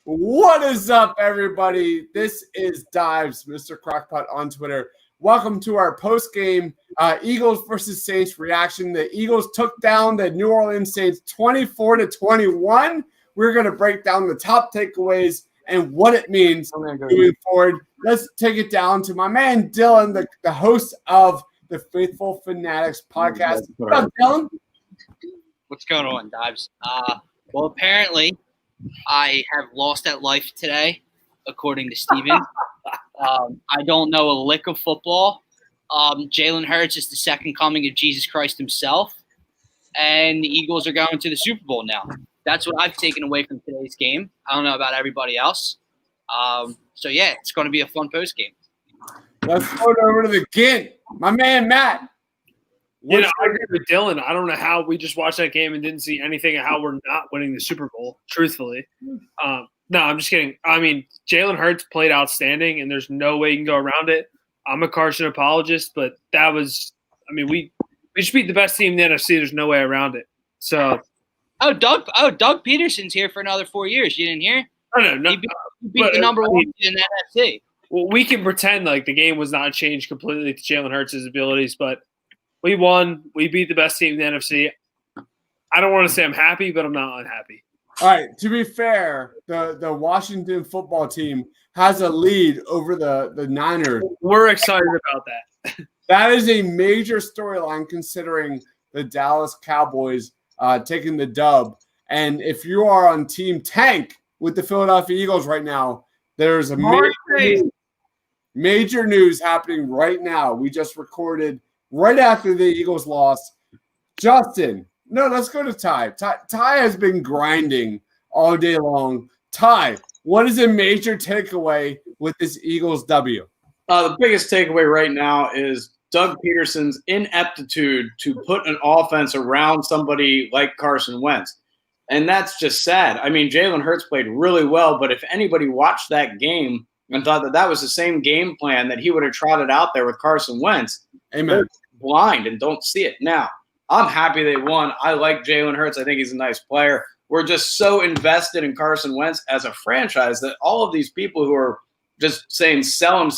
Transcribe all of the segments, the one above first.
What is up, everybody? This is Dives, Mr. Crockpot on Twitter. Welcome to our post-game Eagles versus Saints reaction. The Eagles took down the New Orleans Saints 24-21. We're going to break down the top takeaways and what it means moving forward. Let's take it down to my man Dylan, the host of the Faithful Fanatics podcast. What's up, Dylan? What's going on, Dives? Well, apparently I have lost at life today, according to Steven. I don't know a lick of football. Jalen Hurts is the second coming of Jesus Christ himself, and the Eagles are going to the Super Bowl now. That's what I've taken away from today's game. I don't know about everybody else. So, yeah, it's going to be a fun post game. Let's go over to the Gint. My man, Matt. I agree with Dylan. I don't know how we just watched that game and didn't see anything of how we're not winning the Super Bowl, truthfully. No, I'm just kidding. I mean, Jalen Hurts played outstanding, and there's no way you can go around it. I'm a Carson apologist, but that was – I mean, we just beat the best team in the NFC. There's no way around it. So Doug Peterson's here for another 4 years. You didn't hear? No. He beat the number one in the NFC. Well, we can pretend like the game was not changed completely to Jalen Hurts' abilities, but we won. We beat the best team in the NFC. I don't want to say I'm happy, but I'm not unhappy. All right. To be fair, the Washington football team has a lead over the Niners. We're excited about that. That is a major storyline considering the Dallas Cowboys taking the dub. And if you are on Team Tank with the Philadelphia Eagles right now, there's a major news happening right now. We just recorded right after the Eagles lost. Justin. No, let's go to Ty. Ty has been grinding all day long. Ty, what is a major takeaway with this Eagles W? The biggest takeaway right now is Doug Peterson's ineptitude to put an offense around somebody like Carson Wentz. And that's just sad. I mean, Jalen Hurts played really well, but if anybody watched that game and thought that was the same game plan that he would have trotted out there with Carson Wentz, they're blind and don't see it. Now, I'm happy they won. I like Jalen Hurts. I think he's a nice player. We're just so invested in Carson Wentz as a franchise that all of these people who are just saying sell him,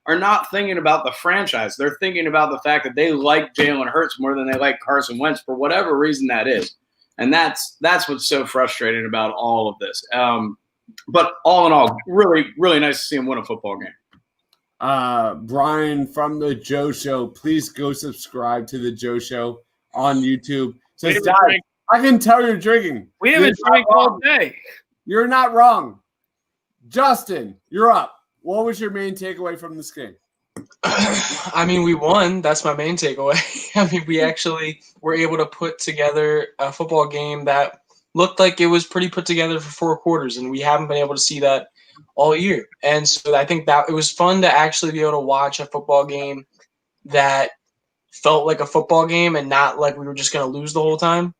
are not thinking about the franchise. They're thinking about the fact that they like Jalen Hurts more than they like Carson Wentz for whatever reason that is. And that's what's so frustrating about all of this. But all in all, really, really nice to see him win a football game. Brian from the Joe Show, please go subscribe to the Joe Show on YouTube. Says, Dad, I can tell you're drinking. We haven't drank all day. You're not wrong. Justin, you're up. What was your main takeaway from this game? I mean, we won. That's my main takeaway. I mean, we actually were able to put together a football game that looked like it was pretty put together for 4 quarters, and we haven't been able to see that all year. And so I think that it was fun to actually be able to watch a football game that felt like a football game and not like we were just going to lose the whole time.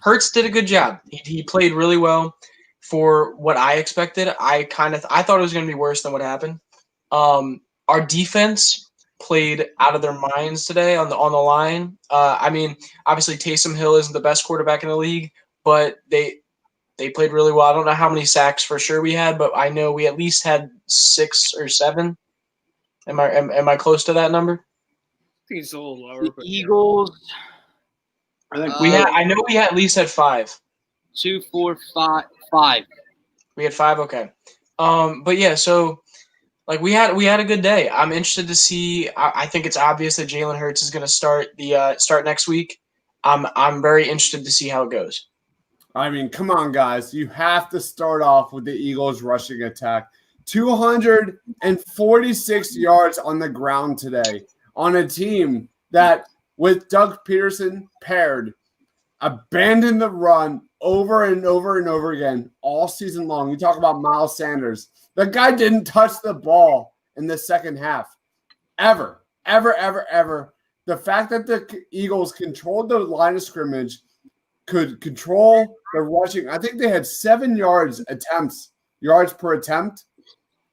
Hurts did a good job. He played really well for what I expected. I thought it was going to be worse than what happened. Our defense played out of their minds today on the line. I mean, obviously Taysom Hill isn't the best quarterback in the league, but they played really well. I don't know how many sacks for sure we had, but I know we at least had 6 or 7. Am I close to that number? I think it's a little lower. The Eagles. I think I know we at least had 5. 2, 4, 5. We had 5. Okay. But yeah, so like we had a good day. I'm interested to see. I think it's obvious that Jalen Hurts is going to start next week. I'm very interested to see how it goes. I mean, come on, guys. You have to start off with the Eagles rushing attack. 246 yards on the ground today on a team that, with Doug Peterson paired, abandoned the run over and over and over again all season long. You talk about Miles Sanders. The guy didn't touch the ball in the second half. Ever. The fact that the Eagles controlled the line of scrimmage, could control the rushing. I think they had 7 yards per attempt.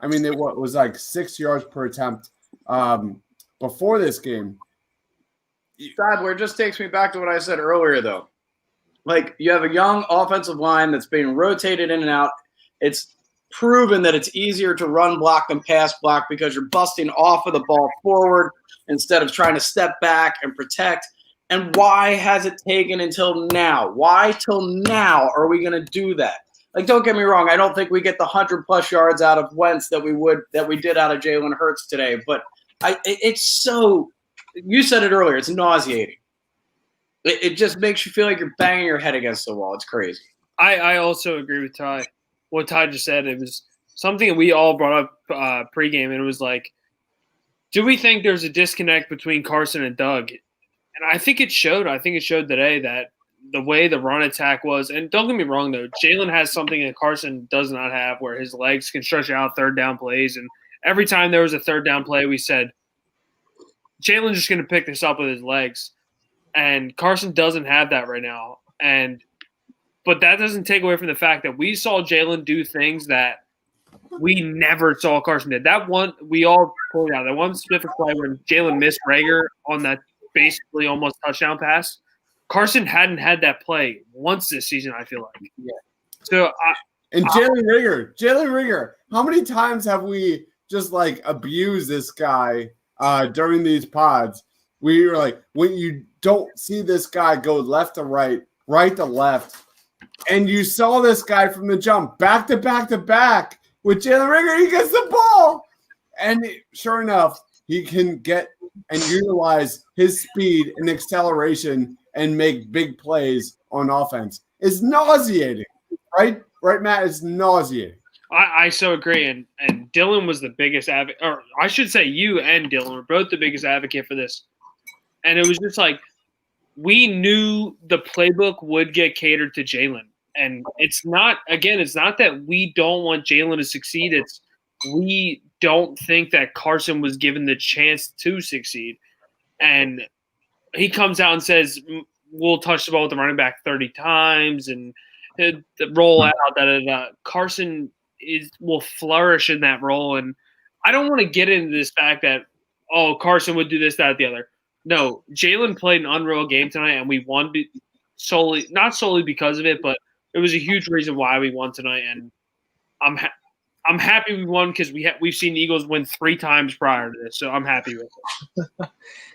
I mean, it was like 6 yards per attempt before this game. Sadler, it just takes me back to what I said earlier, though. Like, you have a young offensive line that's being rotated in and out. It's proven that it's easier to run block than pass block because you're busting off of the ball forward instead of trying to step back and protect. And why has it taken until now? Why till now are we going to do that? Like, don't get me wrong. I don't think we get the 100+ yards out of Wentz that we did out of Jalen Hurts today. But it's so – you said it earlier. It's nauseating. It just makes you feel like you're banging your head against the wall. It's crazy. I also agree with Ty. What Ty just said, it was something that we all brought up pregame, and it was like, do we think there's a disconnect between Carson and Doug? And I think it showed. I think it showed today that the way the run attack was, and don't get me wrong, though, Jalen has something that Carson does not have where his legs can stretch out third down plays. And every time there was a third down play, we said, Jalen's just going to pick this up with his legs. And Carson doesn't have that right now. But that doesn't take away from the fact that we saw Jalen do things that we never saw Carson did. That one, we all pulled out. That one specific play when Jalen missed Rager on that basically almost touchdown pass. Carson hadn't had that play once this season, I feel like. Yeah. So Jalen Rigger, how many times have we just like abused this guy during these pods? We were like, when you don't see this guy go left to right, right to left, and you saw this guy from the jump, back to back to back with Jalen Rigger, he gets the ball. And sure enough, he can get and utilize his speed and acceleration and make big plays on offense. It's nauseating, right? Right, Matt? It's nauseating. I so agree. And Dylan was the biggest advocate, or I should say you and Dylan were both the biggest advocate for this. And it was just like, we knew the playbook would get catered to Jalen. And it's not that we don't want Jalen to succeed. It's we don't think that Carson was given the chance to succeed. And he comes out and says, we'll touch the ball with the running back 30 times and roll out. Carson will flourish in that role. And I don't want to get into this fact that, Carson would do this, that, the other. No, Jalen played an unreal game tonight, and we won not solely because of it, but it was a huge reason why we won tonight. And I'm happy we won because we've seen the Eagles win 3 times prior to this, so I'm happy with it.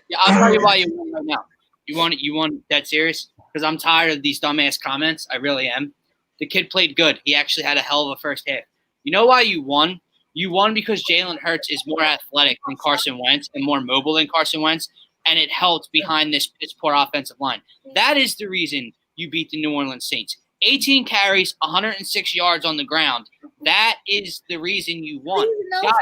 Yeah, I'll tell you why you won right now. You won that serious? Because I'm tired of these dumbass comments. I really am. The kid played good. He actually had a hell of a first half. You know why you won? You won because Jalen Hurts is more athletic than Carson Wentz and more mobile than Carson Wentz, and it helped behind this poor offensive line. That is the reason you beat the New Orleans Saints. 18 carries, 106 yards on the ground. That is the reason you won. Guys,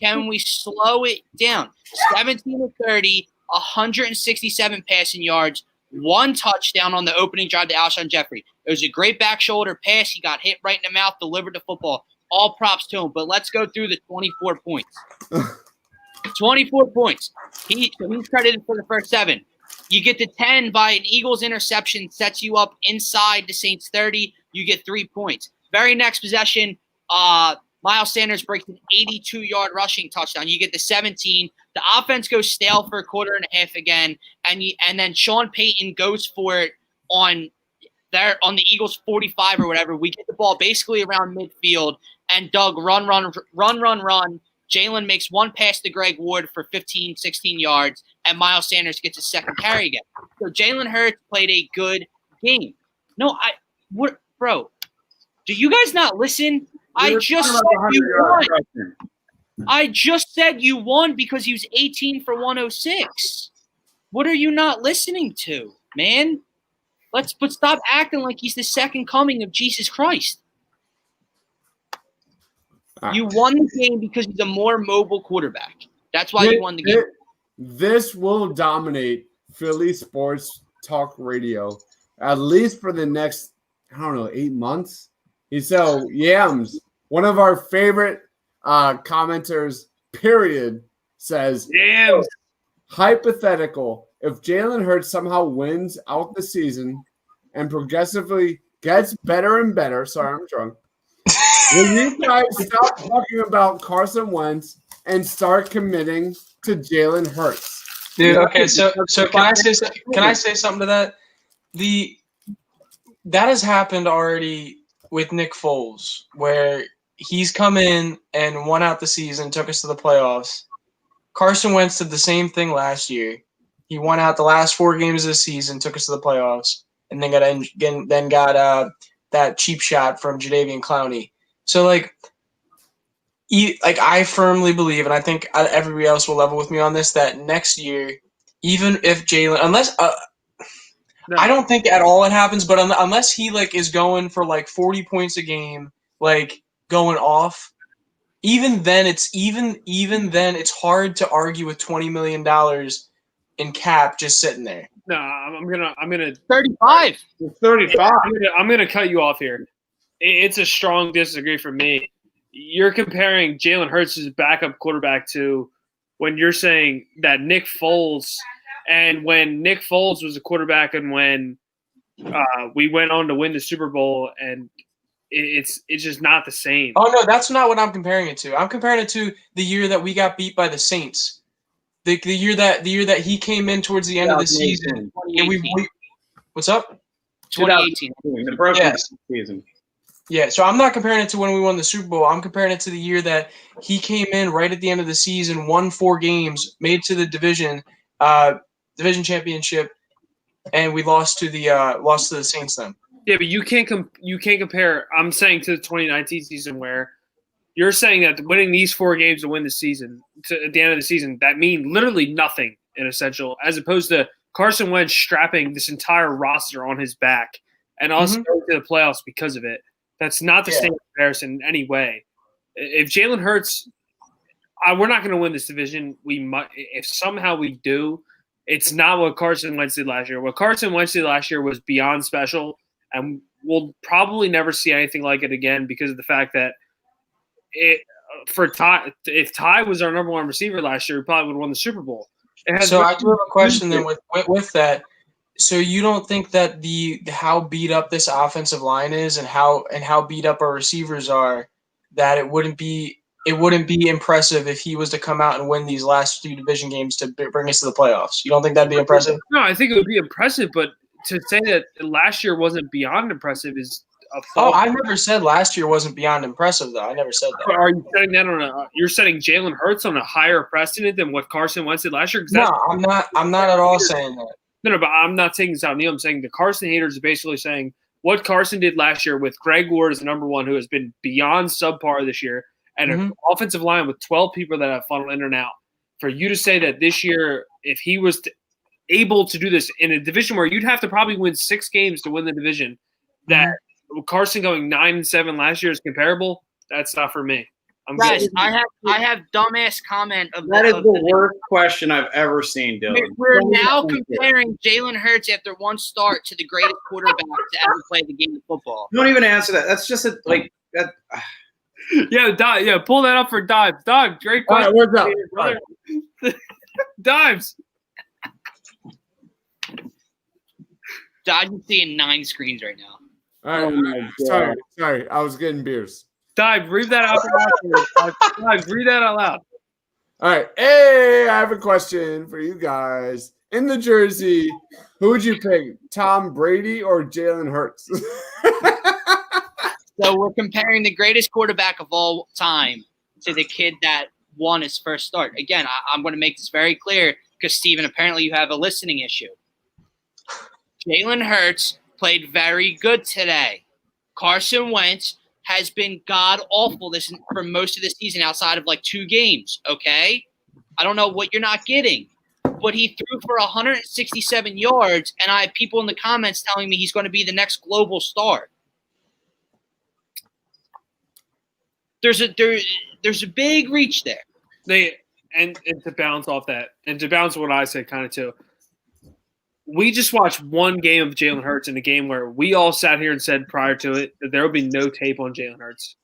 can we slow it down? 17 of 30, 167 passing yards, 1 touchdown on the opening drive to Alshon Jeffrey. It was a great back shoulder pass. He got hit right in the mouth, delivered the football. All props to him. But let's go through the 24 points. 24 points. He's credited for the first 7. You get to 10 by an Eagles interception, sets you up inside the Saints 30. You get 3 points. Very next possession, Miles Sanders breaks an 82-yard rushing touchdown. You get the 17. The offense goes stale for a quarter and a half again, and then Sean Payton goes for it on the Eagles 45 or whatever. We get the ball basically around midfield, and Doug run. Jalen makes 1 pass to Greg Ward for 15, 16 yards, and Miles Sanders gets his second carry again. So Jalen Hurts played a good game. Bro, do you guys not listen? I just said you won. I just said you won because he was 18 for 106. What are you not listening to, man? But stop acting like he's the second coming of Jesus Christ. You won the game because he's a more mobile quarterback. That's why you won the game. This will dominate Philly sports talk radio, at least for the next, 8 months. So, Yams, one of our favorite commenters, period, says, Yams. Hypothetical, if Jalen Hurts somehow wins out the season and progressively gets better and better, sorry, I'm drunk, will you guys stop talking about Carson Wentz and start committing to Jalen Hurts? Dude, okay, so can I say something to that? that has happened already with Nick Foles, where he's come in and won out the season, took us to the playoffs. Carson Wentz did the same thing last year. He won out the last 4 games of the season, took us to the playoffs, and then got that cheap shot from Jadeveon Clowney. So I firmly believe, and I think everybody else will level with me on this, that next year, even if Jalen, unless No. I don't think at all it happens, but unless he is going for 40 points a game, going off, even then it's hard to argue with $20 million in cap just sitting there. No, I'm gonna 35. 35. I'm gonna cut you off here. It's a strong disagree for me. You're comparing Jalen Hurts as a backup quarterback to when you're saying that Nick Foles, and when Nick Foles was a quarterback, and when we went on to win the Super Bowl, and it's just not the same. Oh no, that's not what I'm comparing it to. I'm comparing it to the year that we got beat by the Saints. The year that he came in towards the end of the season. And we what's up? 2018. The broken Yes. season. Yeah, so I'm not comparing it to when we won the Super Bowl. I'm comparing it to the year that he came in right at the end of the season, won 4 games, made to the division championship, and we lost to the Saints then. Yeah, but you can't compare. I'm saying to the 2019 season where you're saying that winning these 4 games to win the season at the end of the season that mean literally nothing in essential, as opposed to Carson Wentz strapping this entire roster on his back and us going to the playoffs because of it. That's not the same comparison in any way. If Jalen Hurts, we're not going to win this division. We might, if somehow we do. It's not what Carson Wentz did last year. What Carson Wentz did last year was beyond special, and we'll probably never see anything like it again because of the fact that if Ty was our number 1 receiver last year, we probably would have won the Super Bowl. So I do have a question then with that. So you don't think that how beat up this offensive line is and how beat up our receivers are, that it wouldn't be impressive if he was to come out and win these last 2 division games to bring us to the playoffs? You don't think that'd be impressive? No, I think it would be impressive, but to say that last year wasn't beyond impressive is a fault. Oh, I never said last year wasn't beyond impressive, though. I never said that. Are you setting that you're setting Jalen Hurts on a higher precedent than what Carson Wentz did last year? No, I'm not at all saying that. No, but I'm not taking this out of Neil. I'm saying the Carson haters are basically saying what Carson did last year with Greg Ward as the number 1, who has been beyond subpar this year, and an offensive line with 12 people that have funneled in and out. For you to say that this year, if he was able to do this in a division where you'd have to probably win 6 games to win the division, that Carson going 9-7 last year is comparable, that's not for me. Guys, I have dumbass comment of that is the worst question I've ever seen, Dylan. We're now comparing Jalen Hurts after 1 start to the greatest quarterback to ever play the game of football. Don't even answer that. That's just that. Yeah, pull that up for Dives. Dives, great question. All right, what's up? Dives. I'm seeing 9 screens right now. All right, sorry. I was getting beers. Dive, read that out loud. Dive, read that out loud. All right. Hey, I have a question for you guys. In the jersey, who would you pick, Tom Brady or Jalen Hurts? So we're comparing the greatest quarterback of all time to the kid that won his first start. Again, I'm going to make this very clear because, Steven, apparently you have a listening issue. Jalen Hurts played very good today. Carson Wentz has been god-awful for most of the season outside of 2 games, okay? I don't know what you're not getting. But he threw for 167 yards, and I have people in the comments telling me he's going to be the next global star. There's a big reach there. And to bounce off that, and to bounce what I said kind of too, we just watched 1 game of Jalen Hurts in a game where we all sat here and said prior to it that there will be no tape on Jalen Hurts,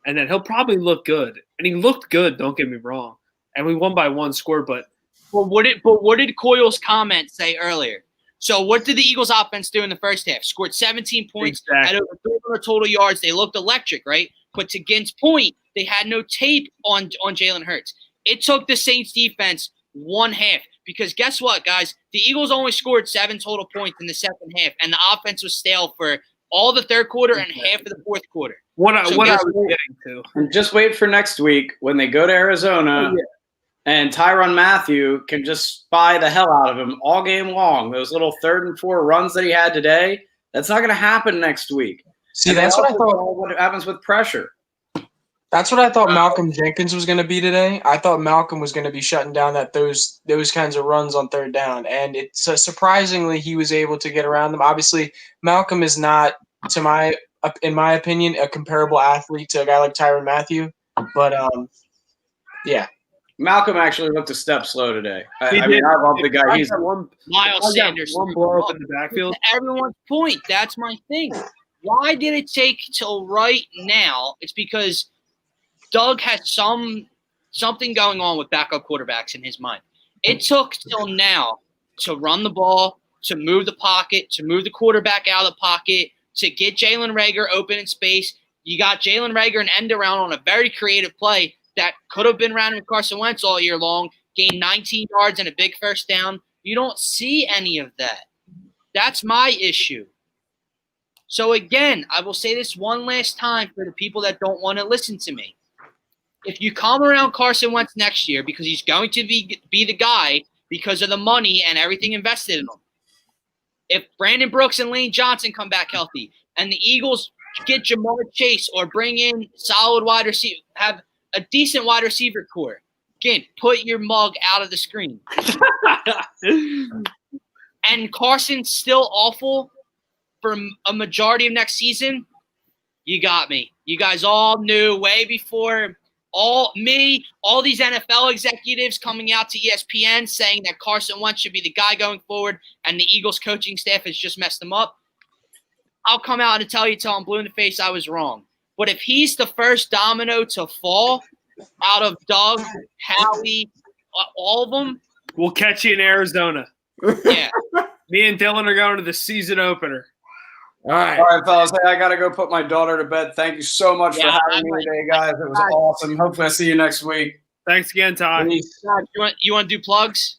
and that he'll probably look good. And he looked good, don't get me wrong. And we won by 1 score, but what did Coyle's comment say earlier? So what did the Eagles offense do in the first half? Scored 17 points, had over 300 total yards. They looked electric, right? But to Gint's point, they had no tape on Jalen Hurts. It took the Saints defense 1 half because guess what, guys? The Eagles only scored 7 total points in the second half, and the offense was stale for all the third quarter and half of the fourth quarter. What I was guess getting to. And just wait for next week when they go to Arizona and Tyrann Mathieu can just spy the hell out of him all game long. Those little 3rd and 4 runs that he had today, that's not going to happen next week. See, that's what I thought. What happens with pressure. That's what I thought Malcolm Jenkins was going to be today. I thought Malcolm was going to be shutting down those kinds of runs on 3rd down, and it's surprisingly he was able to get around them. Obviously, Malcolm is not, in my opinion, a comparable athlete to a guy like Tyrann Mathieu, but yeah. Malcolm actually looked a step slow today. I He mean, did. I love the guy. He's Miles Sanders. One blow up in the backfield. To everyone's point, that's my thing. Why did it take till right now? It's because Doug had something going on with backup quarterbacks in his mind. It took till now to run the ball, to move the pocket, to move the quarterback out of the pocket, to get Jalen Reagor open in space. You got Jalen Reagor an end around on a very creative play that could have been ran with Carson Wentz all year long, gained 19 yards and a big first down. You don't see any of that. That's my issue. So, again, I will say this one last time for the people that don't want to listen to me. If you come around Carson Wentz next year because he's going to be the guy because of the money and everything invested in him, if Brandon Brooks and Lane Johnson come back healthy and the Eagles get Jamar Chase or bring in solid wide receiver, have a decent wide receiver core, again, put your mug out of the screen. And Carson's still awful for a majority of next season, you got me. You guys all knew way before all these NFL executives coming out to ESPN saying that Carson Wentz should be the guy going forward and the Eagles coaching staff has just messed them up. I'll come out and tell you till I'm blue in the face I was wrong. But if he's the first domino to fall out of Doug, Howie, all of them. We'll catch you in Arizona. Yeah. Me and Dylan are going to the season opener. All right, fellas. Hey, I got to go put my daughter to bed. Thank you so much for having me today, guys. It was awesome. Hopefully I see you next week. Thanks again, Todd. You want to do plugs?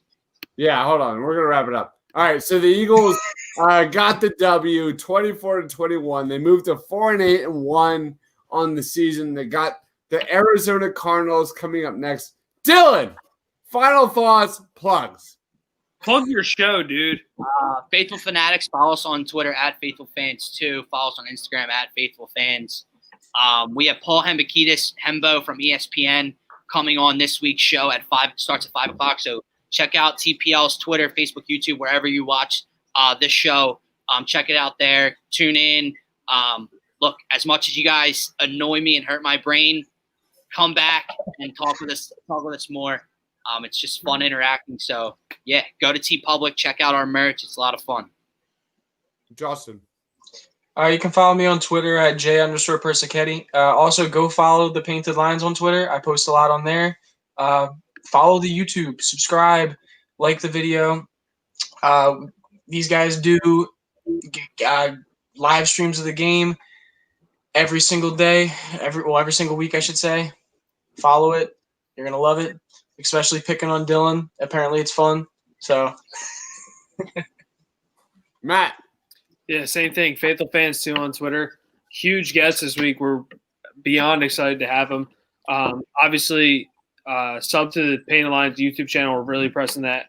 Yeah, hold on. We're going to wrap it up. All right, so the Eagles got the W, 24-21. They moved to 4-8-1 on the season. They got the Arizona Cardinals coming up next. Dylan, final thoughts, plugs. Plug your show, dude. Faithful Fanatics. Follow us on Twitter at FaithfulFans2. Follow us on Instagram at FaithfulFans. We have Paul Hembo from ESPN coming on this week's show at 5. Starts at 5 o'clock. So check out TPL's Twitter, Facebook, YouTube, wherever you watch this show. Check it out there. Tune in. Look, as much as you guys annoy me and hurt my brain, come back and talk with us more. It's just fun interacting. So, yeah, go to TeePublic, check out our merch. It's a lot of fun. Justin. You can follow me on Twitter at J_Persichetti. Also, go follow the Painted Lines on Twitter. I post a lot on there. Follow the YouTube, subscribe, like the video. These guys do live streams of the game every single day, every single week, I should say. Follow it. You're going to love it, especially picking on Dylan. Apparently it's fun. So, Matt. Yeah, same thing. Faithful Fans 2 on Twitter. Huge guest this week. We're beyond excited to have him. Obviously, sub to the Painted Lines YouTube channel. We're really pressing that.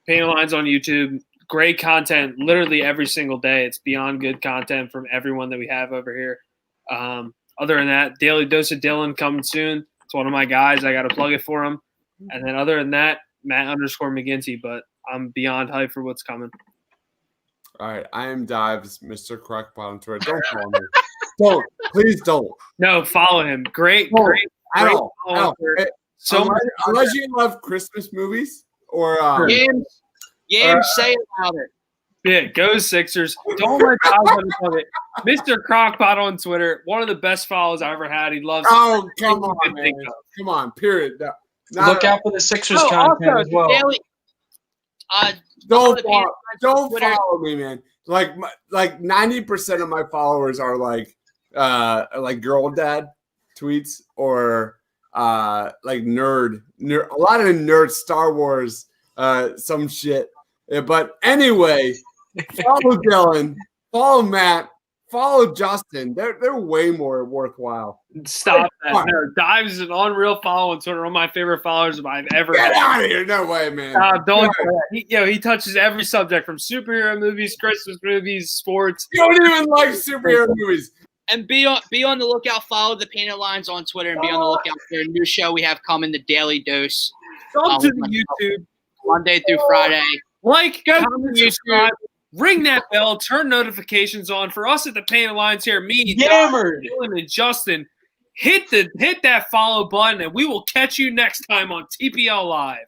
Painted Lines on YouTube. Great content literally every single day. It's beyond good content from everyone that we have over here. Other than that, Daily Dose of Dylan coming soon. It's one of my guys. I got to plug it for him. And then other than that, Matt_McGinty. But I'm beyond hyped for what's coming. All right, I am Dives, Mr. Crackpot on Twitter. Don't follow me. Don't. Please don't. No, follow him. Great. I don't. So unless you love Christmas movies or say it louder. Yeah, go Sixers. Don't let Todd love it. Mr. Crockpot on Twitter, one of the best follows I ever had. He loves Oh, come on, man. Come on, period. look out for the Sixers content as well. Daily, don't follow me, man. Like 90% of my followers are like girl dad tweets or like nerd a lot of nerd Star Wars some shit. But anyway, follow Dylan, follow Matt, Follow Justin. They're way more worthwhile. Stop that. Come on. No, Dives is an unreal follow on Twitter. One of my favorite followers I've ever Get had. out of here. No way, man. Don't do that. He touches every subject from superhero movies, Christmas movies, sports. You don't even like superhero movies. And be on the lookout. Follow the Painted Lines on Twitter and be on the lookout for a new show we have coming, The Daily Dose. Come to the YouTube. Monday through Friday. Like, Go comment, to YouTube. subscribe, ring that bell, turn notifications on. For us at the Painted Lines here, me, Yammered. Dylan, and Justin, hit that follow button, and we will catch you next time on TPL Live.